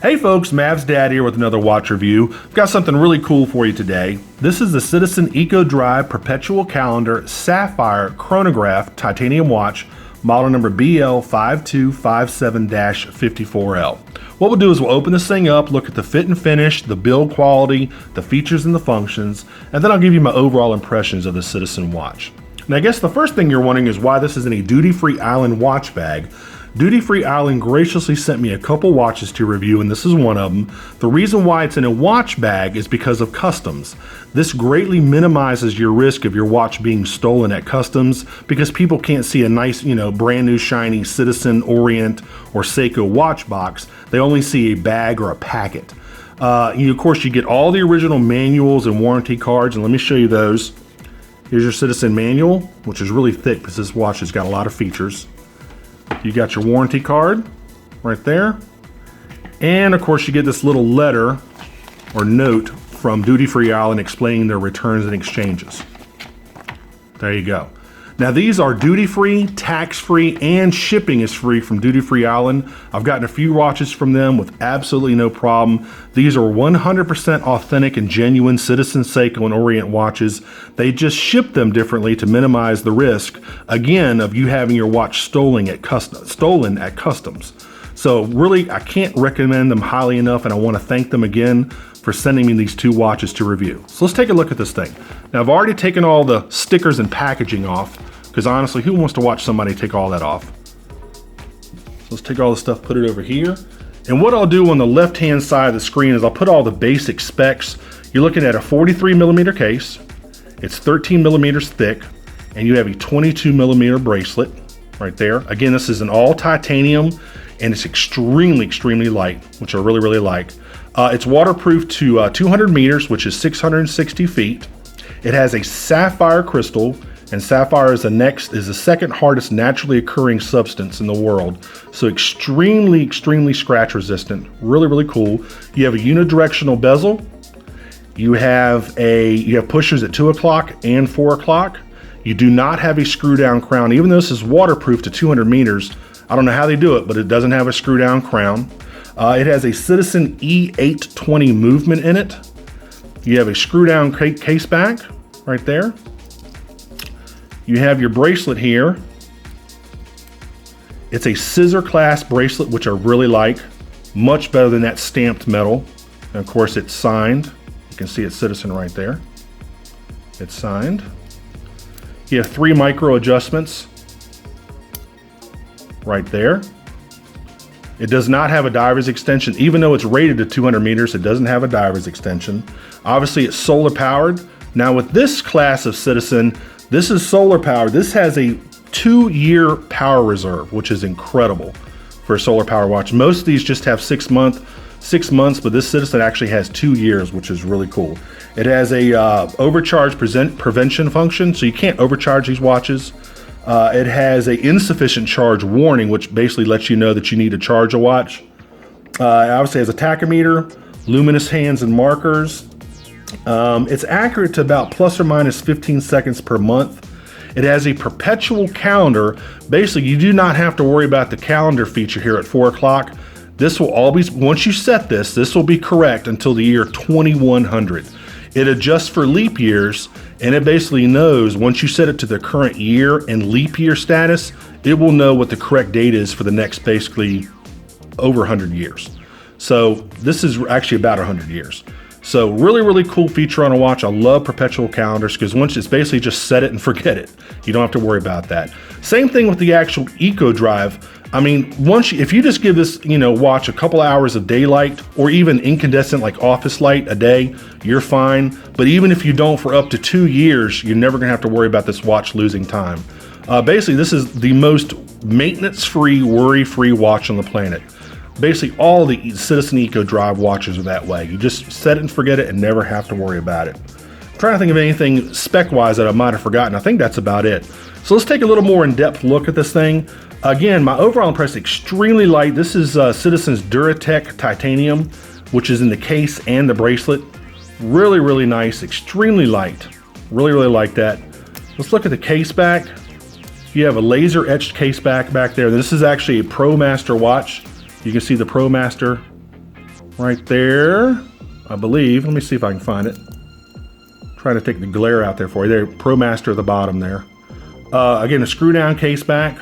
Hey folks, Mav's Dad here with another watch review. I've got something really cool for you today. This is the Citizen Eco Drive Perpetual Calendar Sapphire Chronograph Titanium Watch, model number BL5257-54L. What we'll do is we'll open this thing up, look at the fit and finish, the build quality, the features and the functions, and then I'll give you my overall impressions of the Citizen watch. Now I guess the first thing you're wondering is why this is in a duty-free island watch bag. Duty Free Island graciously sent me a couple watches to review, and this is one of them. The reason why it's in a watch bag is because of customs. This greatly minimizes your risk of your watch being stolen at customs because people can't see a nice, brand new shiny Citizen, Orient, or Seiko watch box. They only see a bag or a packet. Of course, you get all the original manuals and warranty cards, and let me show you those. Here's your Citizen manual, which is really thick because this watch has got a lot of features. You got your warranty card right there. And of course you get this little letter or note from Duty Free Island explaining their returns and exchanges. There you go. Now these are duty free, tax free, and shipping is free from Duty Free Island. I've gotten a few watches from them with absolutely no problem. These are 100% authentic and genuine Citizen, Seiko, and Orient watches. They just ship them differently to minimize the risk, again, of you having your watch stolen at customs. So really, I can't recommend them highly enough, and I want to thank them again for sending me these two watches to review. So let's take a look at this thing. Now I've already taken all the stickers and packaging off, because honestly, who wants to watch somebody take all that off? So let's take all the stuff, put it over here. And what I'll do on the left-hand side of the screen is I'll put all the basic specs. You're looking at a 43mm case. It's 13mm thick, and you have a 22mm bracelet right there. Again, this is an all titanium, and it's extremely, extremely light, which I really, really like. It's waterproof to 200 meters, which is 660 feet. It has a sapphire crystal, and sapphire is the second hardest naturally occurring substance in the world. So extremely, extremely scratch resistant. Really, really cool. You have a unidirectional bezel. You have pushers at 2 o'clock and 4 o'clock. You do not have a screw down crown. Even though this is waterproof to 200 meters, I don't know how they do it, but it doesn't have a screw down crown. It has a Citizen E820 movement in it. You have a screw down case back right there. You have your bracelet here. It's a scissor clasp bracelet, which I really like. Much better than that stamped metal. And of course it's signed. You can see it's Citizen right there. It's signed. You have 3 micro adjustments right there. It does not have a diver's extension. Even though it's rated to 200 meters, it doesn't have a diver's extension. Obviously it's solar powered. Now with this class of Citizen, this is solar powered. This has a 2-year power reserve, which is incredible for a solar power watch. Most of these just have 6 months, but this Citizen actually has 2 years, which is really cool. It has a overcharge prevention function, so you can't overcharge these watches. It has a insufficient charge warning, which basically lets you know that you need to charge a watch. It obviously has a tachometer, luminous hands and markers. It's accurate to about plus or minus 15 seconds per month. It has a perpetual calendar. Basically, you do not have to worry about the calendar feature here at 4 o'clock. This will always, once you set this will be correct until the year 2100. It adjusts for leap years, and it basically knows once you set it to the current year and leap year status, it will know what the correct date is for the next basically over 100 years. So this is actually about 100 years. So really, really cool feature on a watch. I love perpetual calendars because once it's basically just set it and forget it. You don't have to worry about that. Same thing with the actual Eco Drive. I mean, if you just give this, watch a couple hours of daylight or even incandescent like office light a day, you're fine. But even if you don't for up to 2 years, you're never gonna have to worry about this watch losing time. Basically, this is the most maintenance-free, worry-free watch on the planet. Basically, all the Citizen Eco Drive watches are that way. You just set it and forget it and never have to worry about it. I'm trying to think of anything spec-wise that I might have forgotten. I think that's about it. So let's take a little more in-depth look at this thing. Again, my overall impression, extremely light. This is Citizen's Duratech Titanium, which is in the case and the bracelet. Really, really nice, extremely light. Really, really like that. Let's look at the case back. You have a laser etched case back there. This is actually a ProMaster watch. You can see the ProMaster right there, I believe. Let me see if I can find it. Trying to take the glare out there for you. There, ProMaster at the bottom there. Again, a screw down case back.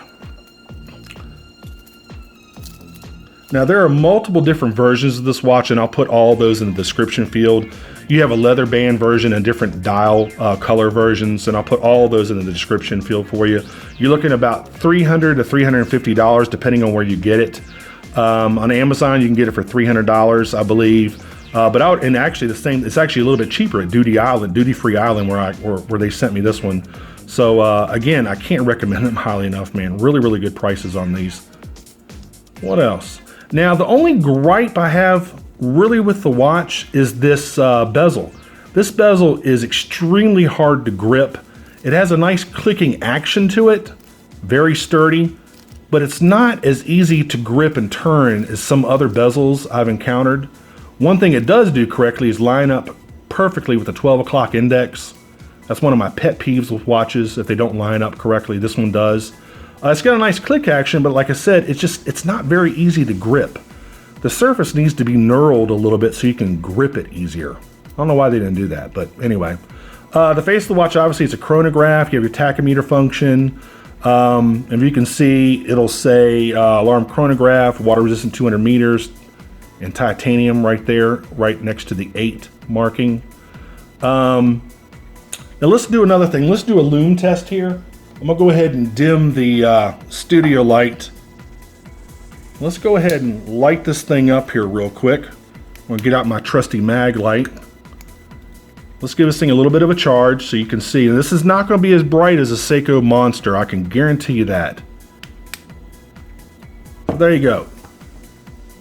Now there are multiple different versions of this watch, and I'll put all those in the description field. You have a leather band version and different dial color versions, and I'll put all those in the description field for you. You're looking at about $300 to $350 depending on where you get it. On Amazon, you can get it for $300, I believe. But out, and actually the same, it's actually a little bit cheaper at Duty Free Island where they sent me this one. So again, I can't recommend them highly enough, man. Really, really good prices on these. What else? Now, the only gripe I have really with the watch is this bezel. This bezel is extremely hard to grip. It has a nice clicking action to it, very sturdy, but it's not as easy to grip and turn as some other bezels I've encountered. One thing it does do correctly is line up perfectly with the 12 o'clock index. That's one of my pet peeves with watches. If they don't line up correctly, this one does. It's got a nice click action, but like I said, it's not very easy to grip. The surface needs to be knurled a little bit so you can grip it easier. I don't know why they didn't do that, but anyway. The face of the watch, obviously, it's a chronograph. You have your tachometer function. If you can see, it'll say alarm chronograph, water resistant 200 meters, and titanium right there, right next to the 8 marking. Now let's do another thing. Let's do a lume test here. I'm gonna go ahead and dim the studio light. Let's go ahead and light this thing up here real quick. I'm gonna get out my trusty mag light. Let's give this thing a little bit of a charge so you can see. And this is not gonna be as bright as a Seiko Monster, I can guarantee you that. There you go.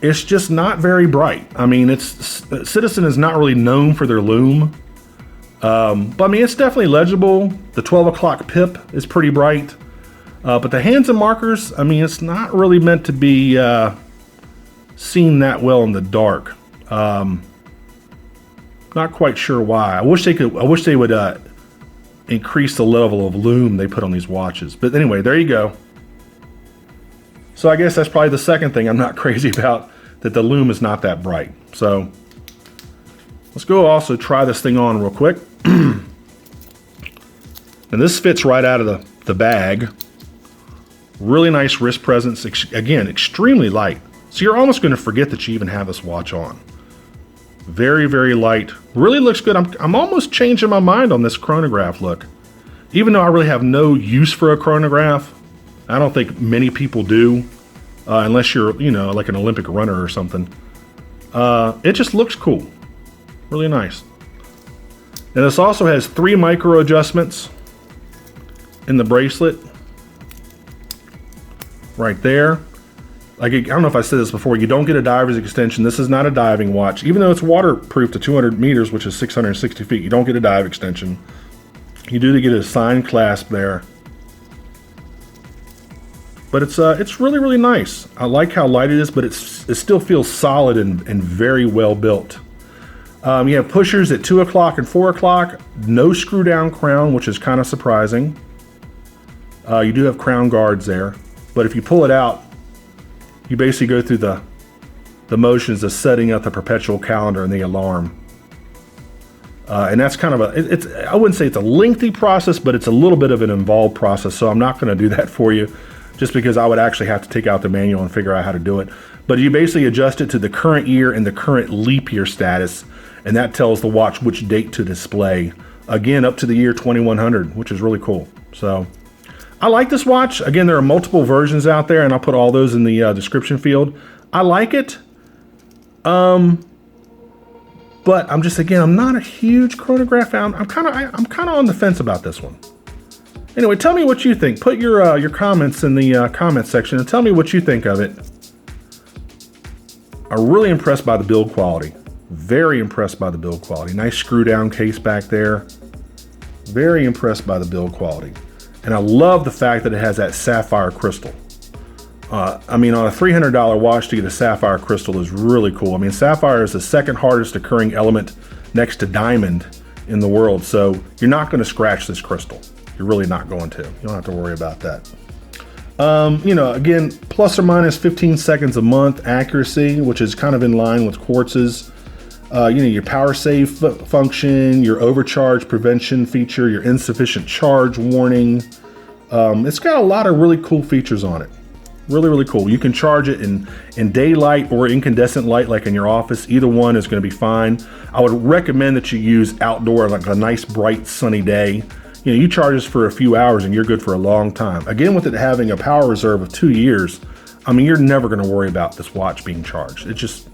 It's just not very bright. I mean, Citizen is not really known for their lume. But I mean, it's definitely legible. The 12 o'clock pip is pretty bright. But the hands and markers, I mean, it's not really meant to be seen that well in the dark. Not quite sure why. I wish they would increase the level of lume they put on these watches. But anyway, there you go. So I guess that's probably the second thing I'm not crazy about, that the lume is not that bright. So let's go also try this thing on real quick. And this fits right out of the bag. Really nice wrist presence. Again, extremely light. So you're almost going to forget that you even have this watch on. Very, very light. Really looks good. I'm almost changing my mind on this chronograph look. Even though I really have no use for a chronograph. I don't think many people do. Unless you're, you know, like an Olympic runner or something. It just looks cool. Really nice. And this also has 3 micro adjustments in the bracelet. Right there. Like, I don't know if I said this before, you don't get a diver's extension. This is not a diving watch. Even though it's waterproof to 200 meters, which is 660 feet, you don't get a dive extension. You do get a signed clasp there. But it's really, really nice. I like how light it is, but it still feels solid and very well built. You have pushers at 2 o'clock and 4 o'clock. No screw down crown, which is kind of surprising. You do have crown guards there. But if you pull it out, you basically go through the motions of setting up the perpetual calendar and the alarm. And that's kind of I wouldn't say it's a lengthy process, but it's a little bit of an involved process. So I'm not going to do that for you, just because I would actually have to take out the manual and figure out how to do it. But you basically adjust it to the current year and the current leap year status. And that tells the watch which date to display. Again, up to the year 2100, which is really cool. So I like this watch. Again, there are multiple versions out there, and I'll put all those in the description field. I like it. But I'm just, again, I'm not a huge chronograph fan. I'm kind of on the fence about this one. Anyway, tell me what you think. Put your comments in the comment section and tell me what you think of it. I'm really impressed by the build quality. Very impressed by the build quality. Nice screw down case back there. Very impressed by the build quality. And I love the fact that it has that sapphire crystal. I mean, on a $300 watch to get a sapphire crystal is really cool. I mean, sapphire is the second hardest occurring element next to diamond in the world. So you're not going to scratch this crystal. You're really not going to. You don't have to worry about that. You know, again, plus or minus 15 seconds a month accuracy, which is kind of in line with Quartz's. You know, your power save function, your overcharge prevention feature, your insufficient charge warning. It's got a lot of really cool features on it. Really, really cool. You can charge it in daylight or incandescent light, like in your office. Either one is going to be fine. I would recommend that you use outdoor, like a nice, bright, sunny day. You know, you charge this for a few hours and you're good for a long time. Again, with it having a power reserve of 2 years, I mean, you're never going to worry about this watch being charged. It just,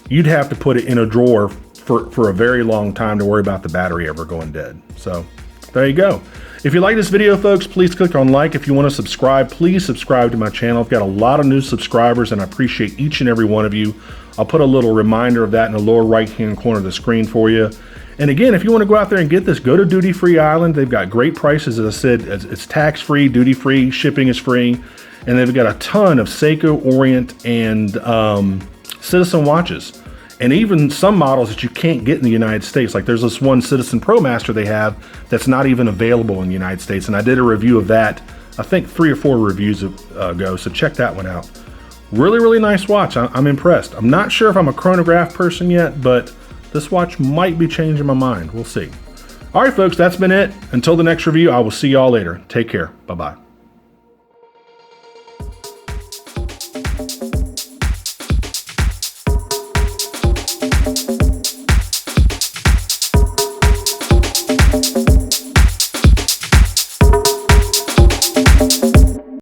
you'd have to put it in a drawer for a very long time to worry about the battery ever going dead. So there you go. If you like this video, folks, please click on like. If you want to subscribe, please subscribe to my channel. I've got a lot of new subscribers and I appreciate each and every one of you. I'll put a little reminder of that in the lower right-hand corner of the screen for you. And again, if you want to go out there and get this, go to Duty Free Island. They've got great prices. As I said, it's tax-free, duty-free, shipping is free. And they've got a ton of Seiko, Orient, and Citizen watches. And even some models that you can't get in the United States. Like there's this one Citizen Pro Master they have that's not even available in the United States. And I did a review of that, I think 3 or 4 reviews ago. So check that one out. Really, really nice watch. I'm impressed. I'm not sure if I'm a chronograph person yet, but this watch might be changing my mind. We'll see. All right, folks, that's been it. Until the next review, I will see y'all later. Take care. Bye-bye.